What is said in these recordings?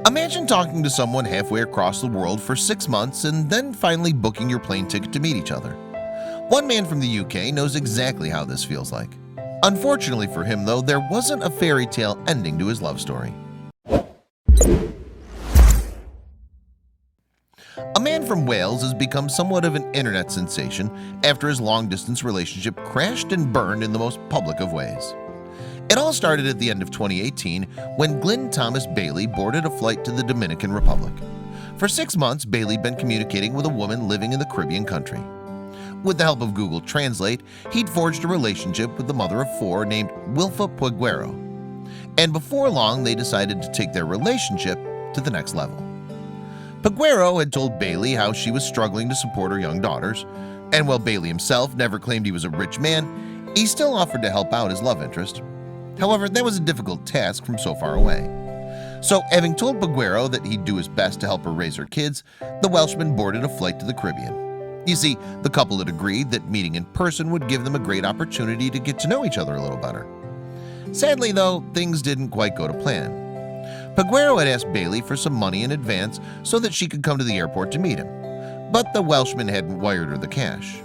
Imagine talking to someone halfway across the world for 6 months and then finally booking your plane ticket to meet each other. One man from the UK knows exactly how this feels like. Unfortunately for him, though, there wasn't a fairy tale ending to his love story. A man from Wales has become somewhat of an internet sensation after his long-distance relationship crashed and burned in the most public of ways. It all started at the end of 2018 when Glyn Thomas Bailey boarded a flight to the Dominican Republic. For 6 months, Bailey had been communicating with a woman living in the Caribbean country. With the help of Google Translate, he'd forged a relationship with the mother of 4 named Wilfa Pueguero. And before long, they decided to take their relationship to the next level. Pueguero had told Bailey how she was struggling to support her young daughters, and while Bailey himself never claimed he was a rich man, he still offered to help out his love interest. However, that was a difficult task from so far away. So, having told Pueguero that he'd do his best to help her raise her kids, the Welshman boarded a flight to the Caribbean. You see, the couple had agreed that meeting in person would give them a great opportunity to get to know each other a little better. Sadly, though, things didn't quite go to plan. Pueguero had asked Bailey for some money in advance so that she could come to the airport to meet him, but the Welshman hadn't wired her the cash.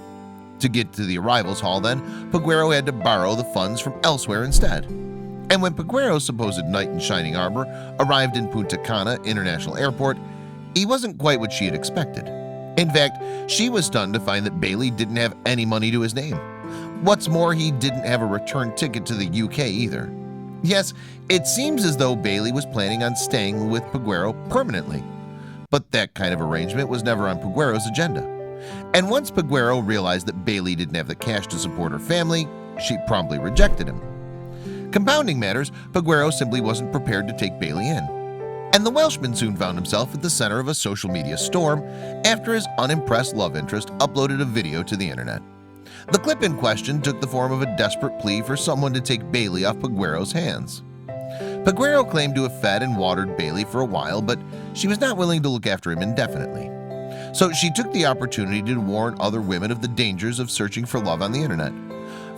To get to the arrivals hall then, Pueguero had to borrow the funds from elsewhere instead. And when Pueguero's supposed knight in shining armor arrived in Punta Cana International Airport, he wasn't quite what she had expected. In fact, she was stunned to find that Bailey didn't have any money to his name. What's more, he didn't have a return ticket to the UK either. Yes, it seems as though Bailey was planning on staying with Pueguero permanently. But that kind of arrangement was never on Pueguero's agenda. And once Pueguero realized that Bailey didn't have the cash to support her family, she promptly rejected him. Compounding matters, Pueguero simply wasn't prepared to take Bailey in. And the Welshman soon found himself at the center of a social media storm after his unimpressed love interest uploaded a video to the internet. The clip in question took the form of a desperate plea for someone to take Bailey off Pueguero's hands. Pueguero claimed to have fed and watered Bailey for a while, but she was not willing to look after him indefinitely. So she took the opportunity to warn other women of the dangers of searching for love on the internet.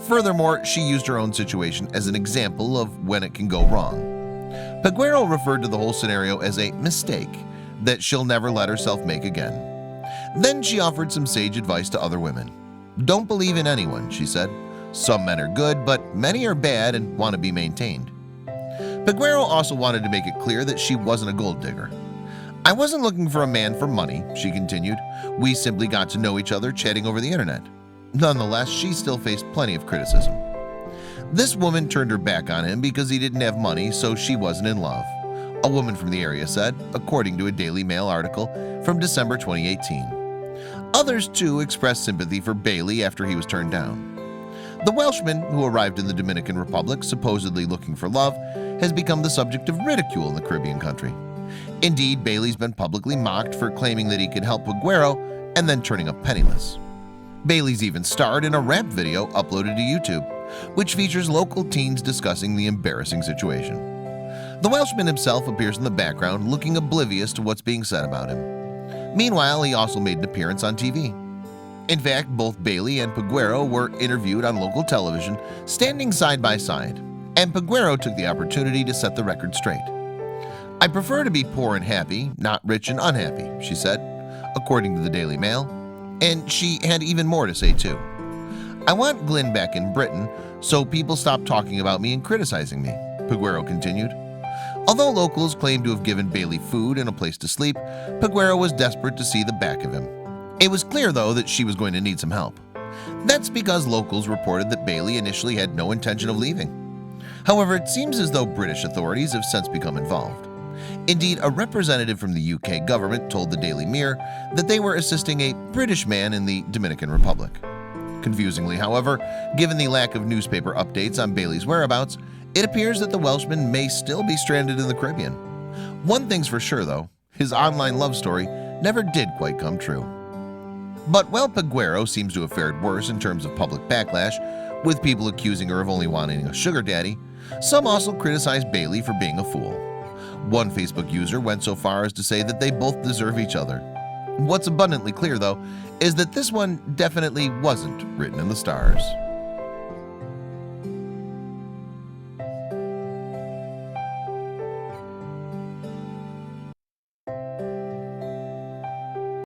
Furthermore, she used her own situation as an example of when it can go wrong. Pueguero referred to the whole scenario as a mistake that she'll never let herself make again. Then she offered some sage advice to other women. Don't believe in anyone, she said. Some men are good, but many are bad and want to be maintained. Pueguero also wanted to make it clear that she wasn't a gold digger. I wasn't looking for a man for money, she continued. We simply got to know each other chatting over the internet. Nonetheless, she still faced plenty of criticism. This woman turned her back on him because he didn't have money, so she wasn't in love, a woman from the area said, according to a Daily Mail article from December 2018. Others, too, expressed sympathy for Bailey after he was turned down. The Welshman, who arrived in the Dominican Republic supposedly looking for love, has become the subject of ridicule in the Caribbean country. Indeed, Bailey's been publicly mocked for claiming that he could help Pueguero and then turning up penniless. Bailey's even starred in a rap video uploaded to YouTube, which features local teens discussing the embarrassing situation. The Welshman himself appears in the background looking oblivious to what's being said about him. Meanwhile, he also made an appearance on TV. In fact, both Bailey and Pueguero were interviewed on local television, standing side by side, and Pueguero took the opportunity to set the record straight. I prefer to be poor and happy, not rich and unhappy, she said, according to the Daily Mail, and she had even more to say too. I want Glyn back in Britain so people stop talking about me and criticizing me, Pueguero continued. Although locals claimed to have given Bailey food and a place to sleep, Pueguero was desperate to see the back of him. It was clear, though, that she was going to need some help. That's because locals reported that Bailey initially had no intention of leaving. However, it seems as though British authorities have since become involved. Indeed, a representative from the UK government told the Daily Mirror that they were assisting a British man in the Dominican Republic. Confusingly, however, given the lack of newspaper updates on Bailey's whereabouts, it appears that the Welshman may still be stranded in the Caribbean. One thing's for sure, though, his online love story never did quite come true. But while Pueguero seems to have fared worse in terms of public backlash, with people accusing her of only wanting a sugar daddy, some also criticized Bailey for being a fool. One Facebook user went so far as to say that they both deserve each other. What's abundantly clear, though, is that this one definitely wasn't written in the stars.